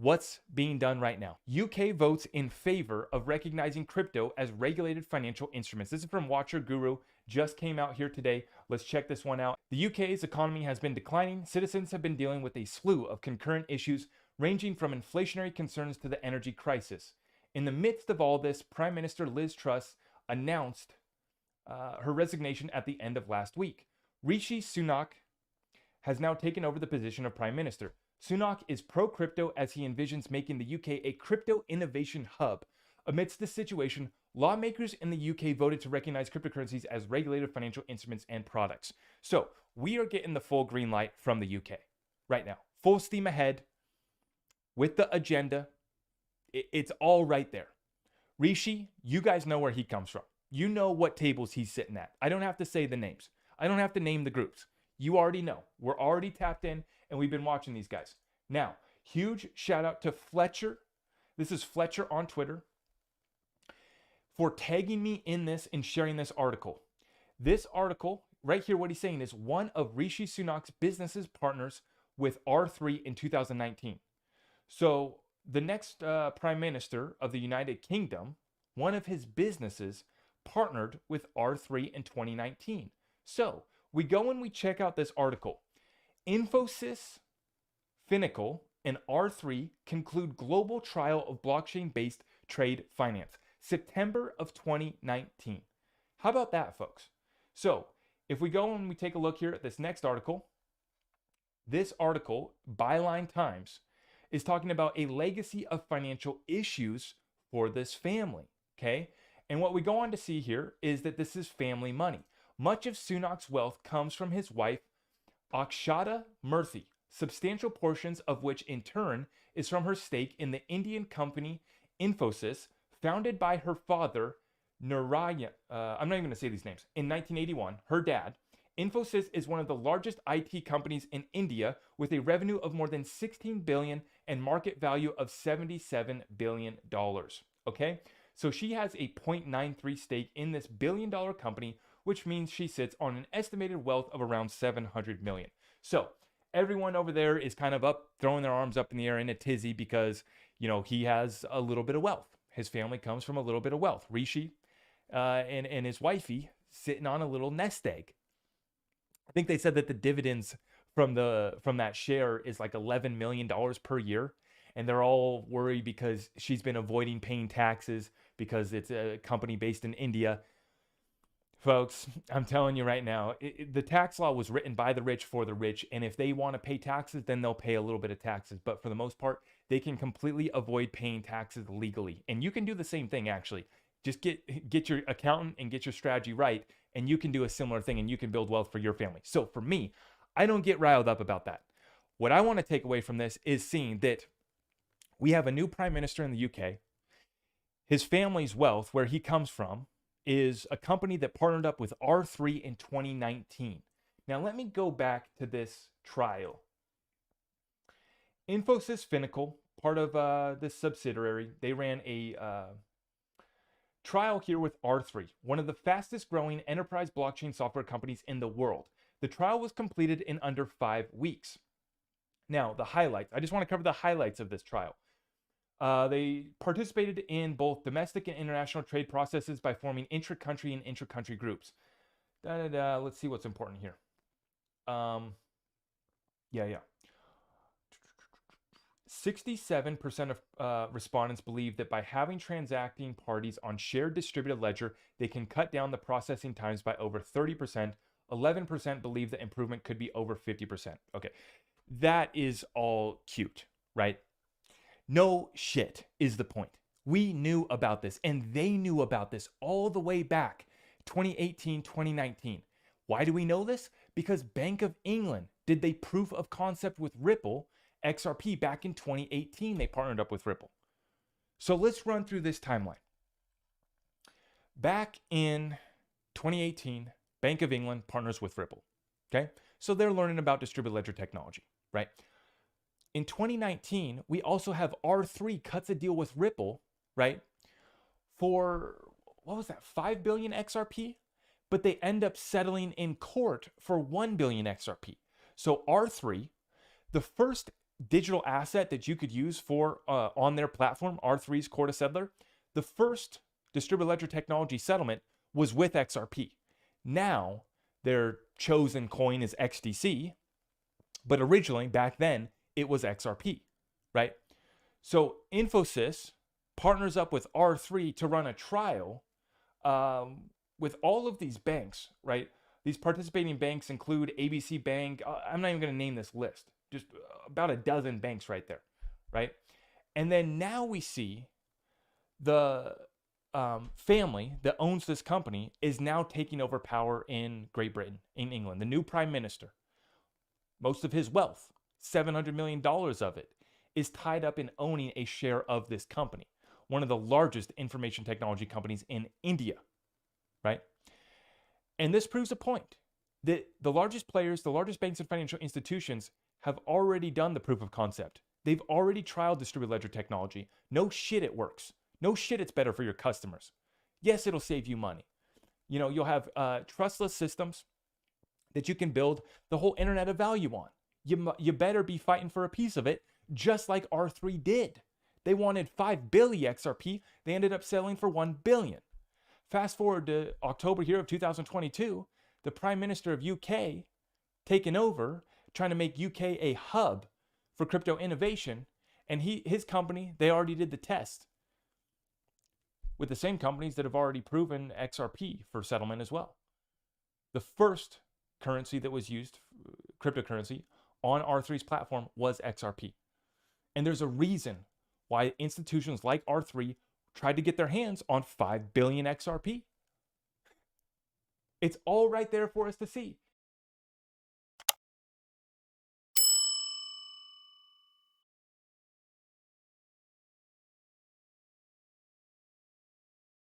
what's being done right now. UK votes in favor of recognizing crypto as regulated financial instruments. This is from Watcher Guru, just came out here today. Let's check this one out. The UK's economy has been declining. Citizens have been dealing with a slew of concurrent issues ranging from inflationary concerns to the energy crisis. In the midst of all this, Prime Minister Liz Truss announced her resignation at the end of last week. Rishi Sunak has now taken over the position of Prime Minister. Sunak is pro-crypto as he envisions making the UK a crypto innovation hub. Amidst this situation, lawmakers in the UK voted to recognize cryptocurrencies as regulated financial instruments and products. So we are getting the full green light from the UK right now. Full steam ahead with the agenda. It's all right there. Rishi, you guys know where he comes from. You know what tables he's sitting at. I don't have to say the names. I don't have to name the groups. You already know. We're already tapped in and we've been watching these guys. Now, huge shout out to Fletcher. This is Fletcher on Twitter for tagging me in this and sharing this article. This article right here, what he's saying is one of Rishi Sunak's businesses partners with R3 in 2019. So the next Prime Minister of the United Kingdom, one of his businesses partnered with R3 in 2019. So we go and we check out this article. Infosys, Finacle, and R3 conclude global trial of blockchain-based trade finance. September of 2019. How about that, folks? So if we go and we take a look here at this next article, this article, Byline Times, is talking about a legacy of financial issues for this family, okay? And what we go on to see here is that this is family money. Much of Sunak's wealth comes from his wife, Akshata Murthy, substantial portions of which in turn is from her stake in the Indian company Infosys, founded by her father, Narayan, I'm not even gonna say these names, in 1981, her dad. Infosys is one of the largest IT companies in India with a revenue of more than 16 billion and market value of $77 billion, okay? So she has a 0.93 stake in this billion-dollar company, which means she sits on an estimated wealth of around 700 million. So everyone over there is kind of up, throwing their arms up in the air in a tizzy because, you know, he has a little bit of wealth. His family comes from a little bit of wealth. Rishi and his wifey sitting on a little nest egg. I think they said that the dividends from that share is like $11 million per year. And they're all worried because she's been avoiding paying taxes because it's a company based in India. Folks, I'm telling you right now, the tax law was written by the rich for the rich. And if they want to pay taxes, then they'll pay a little bit of taxes. But for the most part, they can completely avoid paying taxes legally. And you can do the same thing, actually. Just get your accountant and get your strategy right. And you can do a similar thing and you can build wealth for your family. So for me, I don't get riled up about that. What I want to take away from this is seeing that we have a new prime minister in the UK. His family's wealth, where he comes from, is a company that partnered up with R3 in 2019. Now, let me go back to this trial. Infosys Finacle, part of this subsidiary, they ran a trial here with R3, one of the fastest growing enterprise blockchain software companies in the world. The trial was completed in under 5 weeks. Now, the highlights. I just want to cover the highlights of this trial. They participated in both domestic and international trade processes by forming intra-country and intra-country groups. Let's see what's important here. 67% of respondents believe that by having transacting parties on shared distributed ledger, they can cut down the processing times by over 30%. 11% believe the improvement could be over 50%. Okay, that is all cute, right? No shit is the point. We knew about this and they knew about this all the way back 2018, 2019. Why do we know this? Because Bank of England did the proof of concept with Ripple XRP back in 2018. They partnered up with Ripple. So let's run through this timeline. Back in 2018, Bank of England partners with Ripple. Okay, so they're learning about distributed ledger technology, right? In 2019, we also have R3 cuts a deal with Ripple, right? For, what was that, 5 billion XRP? But they end up settling in court for 1 billion XRP. So R3, the first digital asset that you could use for on their platform, R3's core to settler, the first distributed ledger technology settlement was with XRP. Now their chosen coin is XDC, but originally back then it was XRP, right? So Infosys partners up with R3 to run a trial with all of these banks, right? These participating banks include ABC Bank. I'm not even going to name this list. Just about a dozen banks right there, right? And then now we see the family that owns this company is now taking over power in Great Britain, in England. The new prime minister, most of his wealth, $700 million of it, is tied up in owning a share of this company, one of the largest information technology companies in India, right? And this proves a point that the largest players, the largest banks and financial institutions have already done the proof of concept. They've already trialed distributed ledger technology. No shit, it works. No shit, it's better for your customers. Yes, it'll save you money. You know, you'll have trustless systems that you can build the whole internet of value on. You better be fighting for a piece of it, just like R3 did. They wanted 5 billion XRP. They ended up selling for 1 billion. Fast forward to October here of 2022, the Prime Minister of UK taking over, trying to make UK a hub for crypto innovation. And his company, they already did the test with the same companies that have already proven XRP for settlement as well. The first currency that was used, cryptocurrency, on R3's platform was XRP. And there's a reason why institutions like R3 tried to get their hands on 5 billion XRP. It's all right there for us to see.